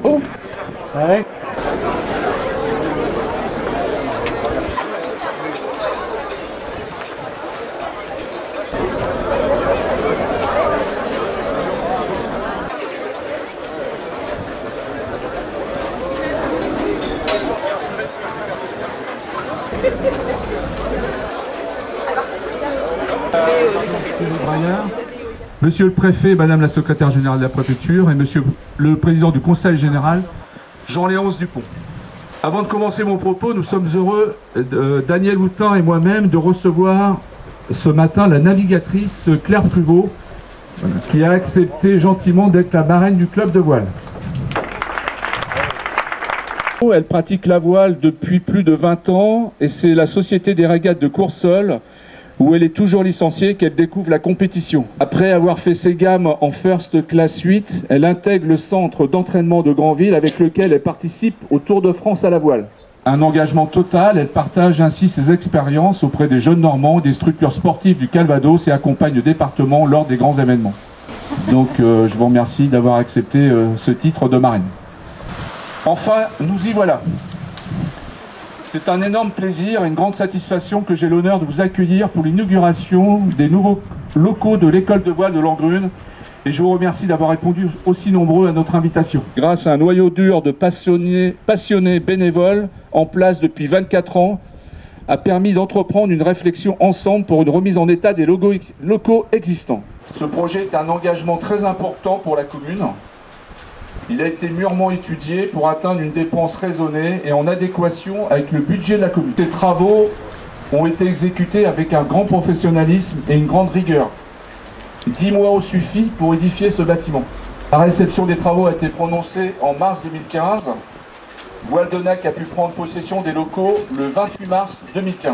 Oh. Ouais. Monsieur le préfet, madame la secrétaire générale de la préfecture et monsieur le président du conseil général, Jean-Léonce Dupont. Avant de commencer mon propos, nous sommes heureux, Daniel Houtin et moi-même, de recevoir ce matin la navigatrice Claire Pruvot, qui a accepté gentiment d'être la marraine du club de voile. Elle pratique la voile depuis plus de 20 ans et c'est la Société des régates de Coursol, où elle est toujours licenciée, qu'elle découvre la compétition. Après avoir fait ses gammes en First Class 8, elle intègre le centre d'entraînement de Granville avec lequel elle participe au Tour de France à la voile. Un engagement total, elle partage ainsi ses expériences auprès des jeunes Normands, des structures sportives du Calvados et accompagne le département lors des grands événements. Donc je vous remercie d'avoir accepté ce titre de marraine. Enfin, nous y voilà. C'est un énorme plaisir et une grande satisfaction que j'ai l'honneur de vous accueillir pour l'inauguration des nouveaux locaux de l'école de voile de Langrune. Et je vous remercie d'avoir répondu aussi nombreux à notre invitation. Grâce à un noyau dur de passionnés bénévoles en place depuis 24 ans, a permis d'entreprendre une réflexion ensemble pour une remise en état des locaux existants. Ce projet est un engagement très important pour la commune. Il a été mûrement étudié pour atteindre une dépense raisonnée et en adéquation avec le budget de la commune. Ces travaux ont été exécutés avec un grand professionnalisme et une grande rigueur. 10 mois ont suffi pour édifier ce bâtiment. La réception des travaux a été prononcée en mars 2015. Voile-de-Nac a pu prendre possession des locaux le 28 mars 2015.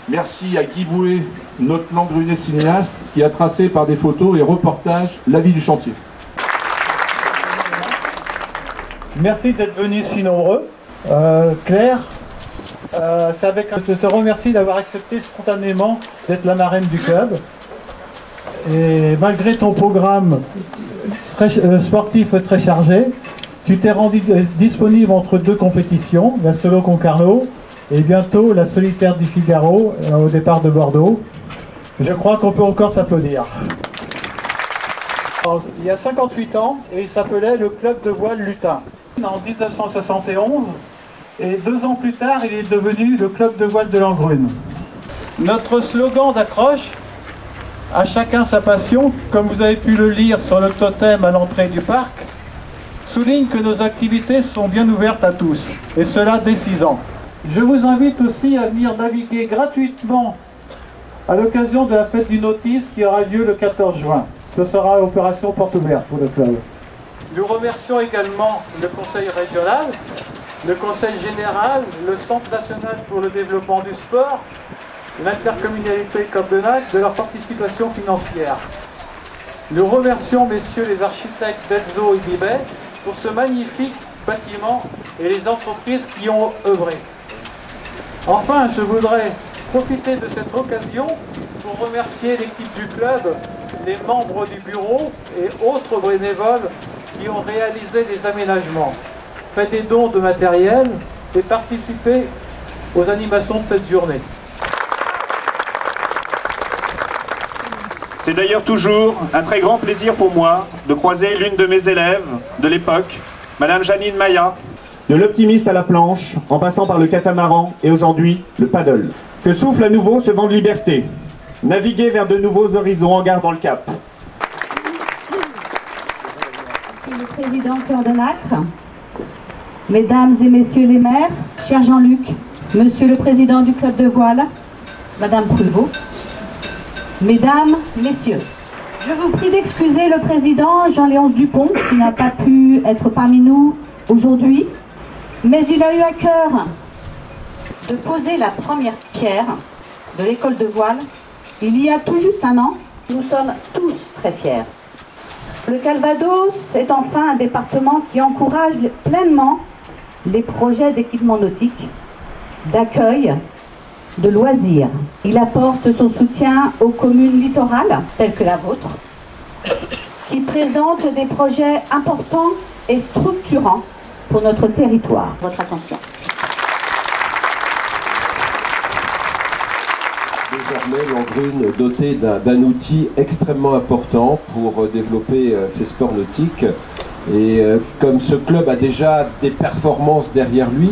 Merci à Guy Bouet, notre Langrunais cinéaste, qui a tracé par des photos et reportages la vie du chantier. Merci d'être venus si nombreux. Claire, je te remercie d'avoir accepté spontanément d'être la marraine du club. Et malgré ton programme sportif très chargé, tu t'es rendu disponible entre deux compétitions, la Solo Concarneau et bientôt la Solitaire du Figaro au départ de Bordeaux. Je crois qu'on peut encore t'applaudir. Il y a 58 ans, et il s'appelait le Club de voile Lutin. En 1971, et 2 ans plus tard, il est devenu le Club de voile de Langrune. Notre slogan d'accroche, à chacun sa passion, comme vous avez pu le lire sur le totem à l'entrée du parc, souligne que nos activités sont bien ouvertes à tous, et cela dès 6 ans. Je vous invite aussi à venir naviguer gratuitement à l'occasion de la fête du Nautisme qui aura lieu le 14 juin. Ce sera opération porte ouverte pour le club. Nous remercions également le Conseil régional, le Conseil général, le Centre national pour le développement du sport, l'intercommunalité Cap-de-Nac de leur participation financière. Nous remercions messieurs les architectes Delzo et Bibet pour ce magnifique bâtiment et les entreprises qui ont œuvré. Enfin, je voudrais profiter de cette occasion pour remercier l'équipe du club, les membres du bureau et autres bénévoles qui ont réalisé des aménagements, fait des dons de matériel et participé aux animations de cette journée. C'est d'ailleurs toujours un très grand plaisir pour moi de croiser l'une de mes élèves de l'époque, Madame Janine Maya. De l'optimiste à la planche, en passant par le catamaran et aujourd'hui le paddle. Que souffle à nouveau ce vent de liberté. Naviguer vers de nouveaux horizons en gardant le cap. Le président Cœur de Nacre, mesdames et messieurs les maires, cher Jean-Luc, monsieur le président du club de voile, madame Pruvot, mesdames, messieurs, je vous prie d'excuser le président Jean-Léonce Dupont qui n'a pas pu être parmi nous aujourd'hui, mais il a eu à cœur de poser la première pierre de l'école de voile il y a tout juste 1 an. Nous sommes tous très fiers. Le Calvados est enfin un département qui encourage pleinement les projets d'équipement nautique, d'accueil, de loisirs. Il apporte son soutien aux communes littorales, telles que la vôtre, qui présente des projets importants et structurants pour notre territoire. Votre attention. Désormais, Langrune doté d'un outil extrêmement important pour développer ses sports nautiques. Et comme ce club a déjà des performances derrière lui,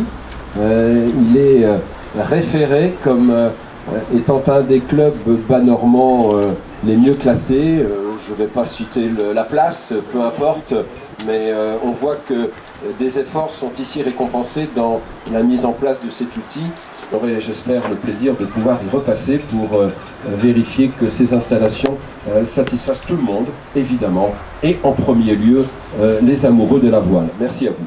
il est référé comme étant un des clubs bas normands les mieux classés. Je ne vais pas citer la place, peu importe, mais on voit que des efforts sont ici récompensés dans la mise en place de cet outil. J'aurai, j'espère, le plaisir de pouvoir y repasser pour vérifier que ces installations satisfassent tout le monde, évidemment, et en premier lieu les amoureux de la voile. Merci à vous.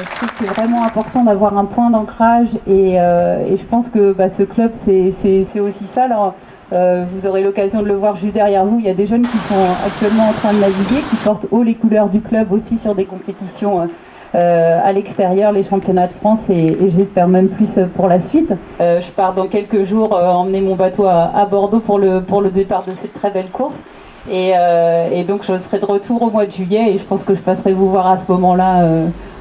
Je trouve que c'est vraiment important d'avoir un point d'ancrage et je pense que ce club, c'est aussi ça. Alors, vous aurez l'occasion de le voir juste derrière vous. Il y a des jeunes qui sont actuellement en train de naviguer, qui portent haut les couleurs du club aussi sur des compétitions à l'extérieur, les championnats de France et j'espère même plus pour la suite. Je pars dans quelques jours emmener mon bateau à Bordeaux pour le départ de cette très belle course. Et donc je serai de retour au mois de juillet et je pense que je passerai vous voir à ce moment-là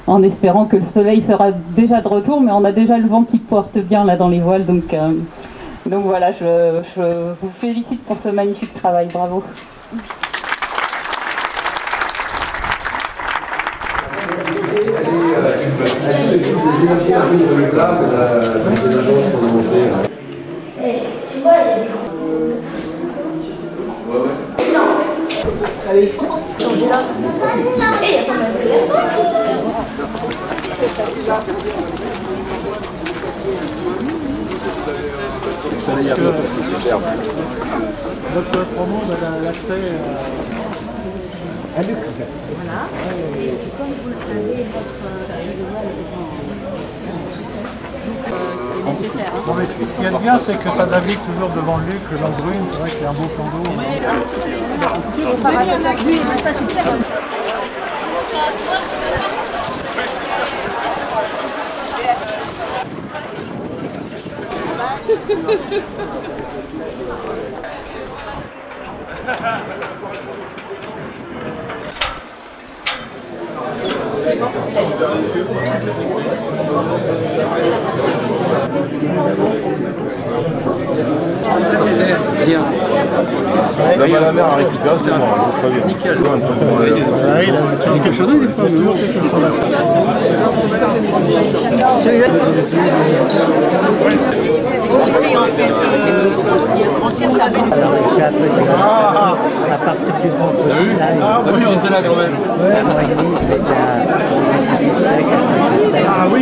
en espérant que le soleil sera déjà de retour, mais on a déjà le vent qui porte bien là dans les voiles. Donc voilà, je vous félicite pour ce magnifique travail. Bravo. Tu vois, il y a des gros. Ça, en fait. Allez. Changer là. Et il y a pas mal de glace. Notre promo a l'accès à Luc. Voilà. Et comme vous le savez, votre nécessaire. Non, mais ce qu'il y a de bien, c'est que ça navigue toujours devant Luc, le Langrune. C'est vrai qu'il y a un beau plan d'eau. Oui, ça c'est clair. Bien. Là, la mer avec Pika, c'est bon, c'est très bien. Nickel. Il a quelque chose des fois, toujours quelque chose. À partir du vendredi, Salut, j'étais là quand même. Ah oui.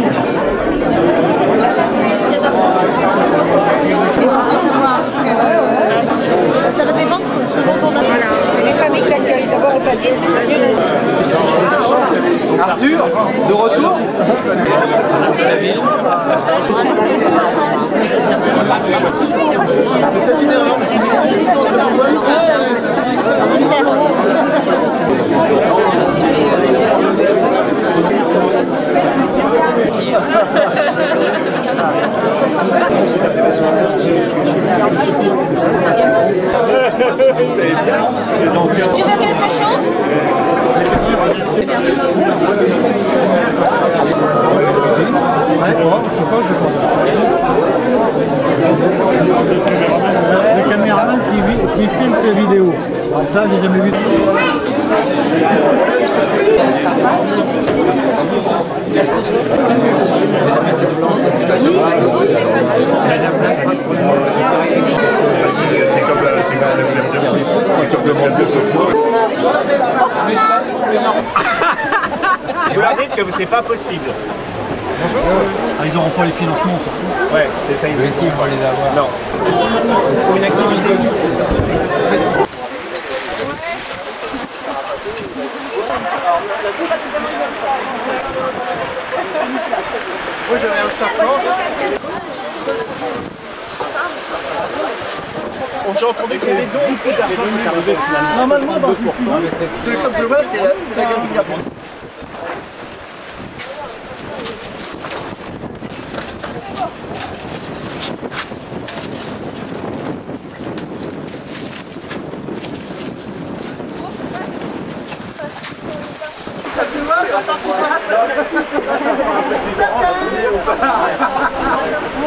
Ça va dépendre de ce dont on a. les familles d'accueil, d'abord le pâté. Arthur, de retour. C'était une erreur. Tu veux quelque chose? Le caméraman qui filme ses vidéos. Alors ça, j'ai jamais vu. Vous leur dites que c'est pas possible. Ils n'auront pas les financements, on s'en fout. Ouais, c'est ça. Mais si, il faut les avoir. Non. Pour une activité. Moi j'avais un serpent. J'ai entendu qu'il y avait beaucoup d'argent. Normalement dans une finance, comme je vois, c'est la gaspille.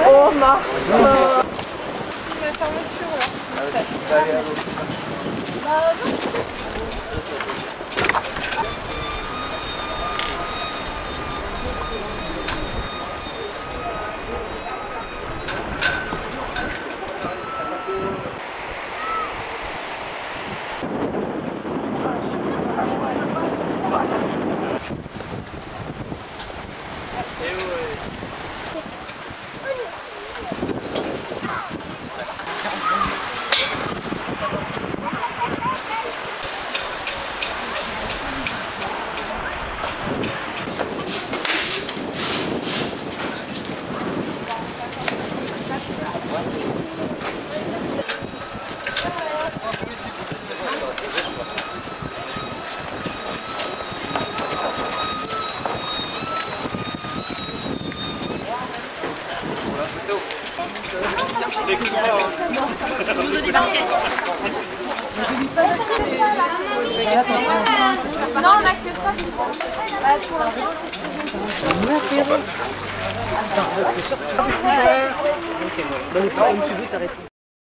Oh, Marc. Vous débarquez. Non, on a que ça. Pour l'instant, c'est...